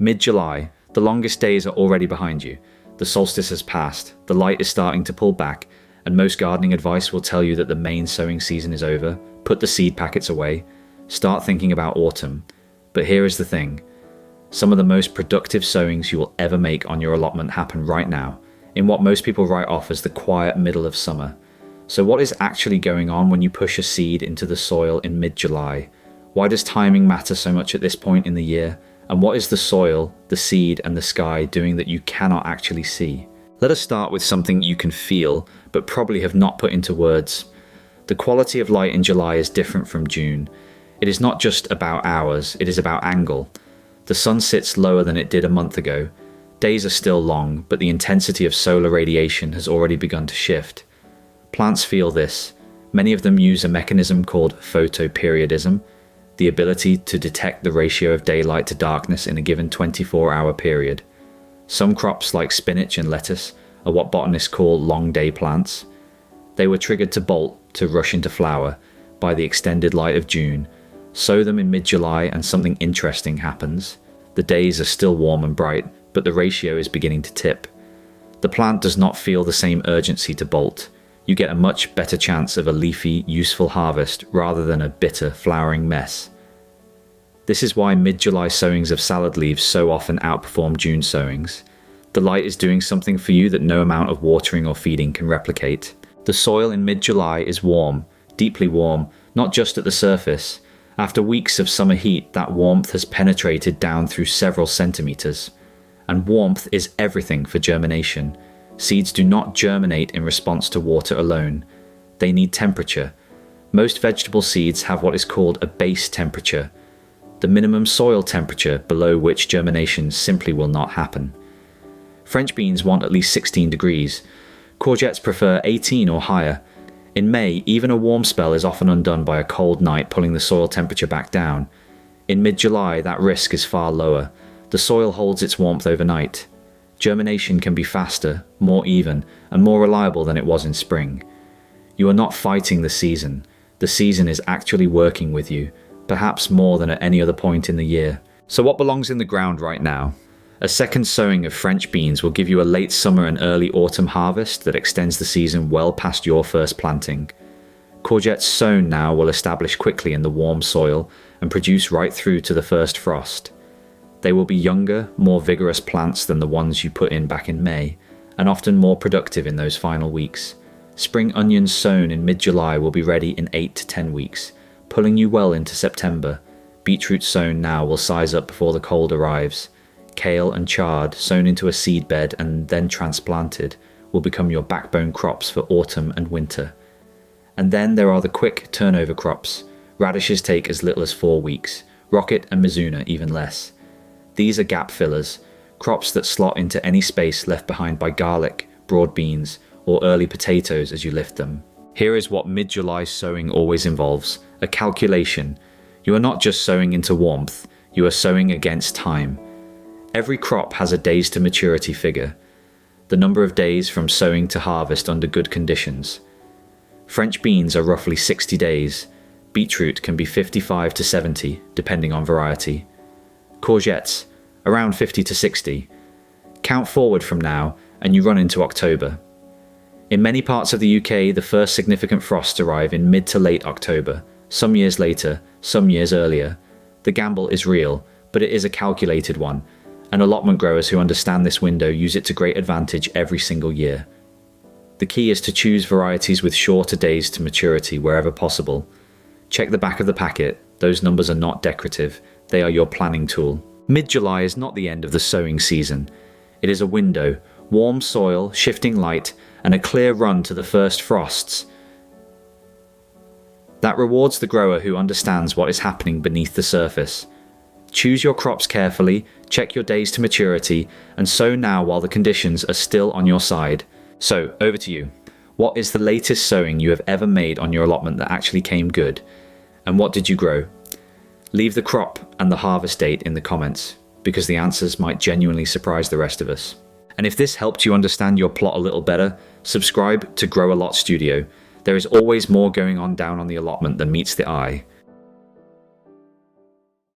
Mid-July, the longest days are already behind you. The solstice has passed, the light is starting to pull back, and most gardening advice will tell you that the main sowing season is over. Put the seed packets away. Start thinking about autumn. But here is the thing. Some of the most productive sowings you will ever make on your allotment happen right now, in what most people write off as the quiet middle of summer. So what is actually going on when you push a seed into the soil in mid-July? Why does timing matter so much at this point in the year? And what is the soil, the seed, and the sky doing that you cannot actually see? Let us start with something you can feel, but probably have not put into words. The quality of light in July is different from June. It is not just about hours, it is about angle. The sun sits lower than it did a month ago. Days are still long, but the intensity of solar radiation has already begun to shift. Plants feel this. Many of them use a mechanism called photoperiodism, the ability to detect the ratio of daylight to darkness in a given 24-hour period. Some crops like spinach and lettuce are what botanists call long day plants. They were triggered to bolt, to rush into flower, by the extended light of June. Sow them in mid-July and something interesting happens. The days are still warm and bright, but the ratio is beginning to tip. The plant does not feel the same urgency to bolt. You get a much better chance of a leafy, useful harvest rather than a bitter, flowering mess. This is why mid-July sowings of salad leaves so often outperform June sowings. The light is doing something for you that no amount of watering or feeding can replicate. The soil in mid-July is warm, deeply warm, not just at the surface. After weeks of summer heat, that warmth has penetrated down through several centimeters. And warmth is everything for germination. Seeds do not germinate in response to water alone. They need temperature. Most vegetable seeds have what is called a base temperature, the minimum soil temperature below which germination simply will not happen. French beans want at least 16 degrees. Courgettes prefer 18 or higher. In May, even a warm spell is often undone by a cold night pulling the soil temperature back down. In mid-July, that risk is far lower. The soil holds its warmth overnight. Germination can be faster, more even, and more reliable than it was in spring. You are not fighting the season. The season is actually working with you, perhaps more than at any other point in the year. So what belongs in the ground right now? A second sowing of French beans will give you a late summer and early autumn harvest that extends the season well past your first planting. Courgettes sown now will establish quickly in the warm soil and produce right through to the first frost. They will be younger, more vigorous plants than the ones you put in back in May, and often more productive in those final weeks. Spring onions sown in mid-July will be ready in 8 to 10 weeks, pulling you well into September. Beetroot sown now will size up before the cold arrives. Kale and chard, sown into a seed bed and then transplanted, will become your backbone crops for autumn and winter. And then there are the quick turnover crops. Radishes take as little as 4 weeks, rocket and mizuna even less. These are gap fillers, crops that slot into any space left behind by garlic, broad beans, or early potatoes as you lift them. Here is what mid-July sowing always involves, a calculation. You are not just sowing into warmth, you are sowing against time. Every crop has a days to maturity figure, the number of days from sowing to harvest under good conditions. French beans are roughly 60 days, beetroot can be 55 to 70, depending on variety. Courgettes, around 50 to 60. Count forward from now, and you run into October. In many parts of the UK, the first significant frosts arrive in mid to late October, some years later, some years earlier. The gamble is real, but it is a calculated one, and allotment growers who understand this window use it to great advantage every single year. The key is to choose varieties with shorter days to maturity wherever possible. Check the back of the packet, those numbers are not decorative, they are your planning tool. Mid-July is not the end of the sowing season. It is a window, warm soil, shifting light, and a clear run to the first frosts. That rewards the grower who understands what is happening beneath the surface. Choose your crops carefully, check your days to maturity, and sow now while the conditions are still on your side. So, over to you. What is the latest sowing you have ever made on your allotment that actually came good? And what did you grow? Leave the crop and the harvest date in the comments, because the answers might genuinely surprise the rest of us. And if this helped you understand your plot a little better, subscribe to GROWALLOT Studio. There is always more going on down on the allotment than meets the eye.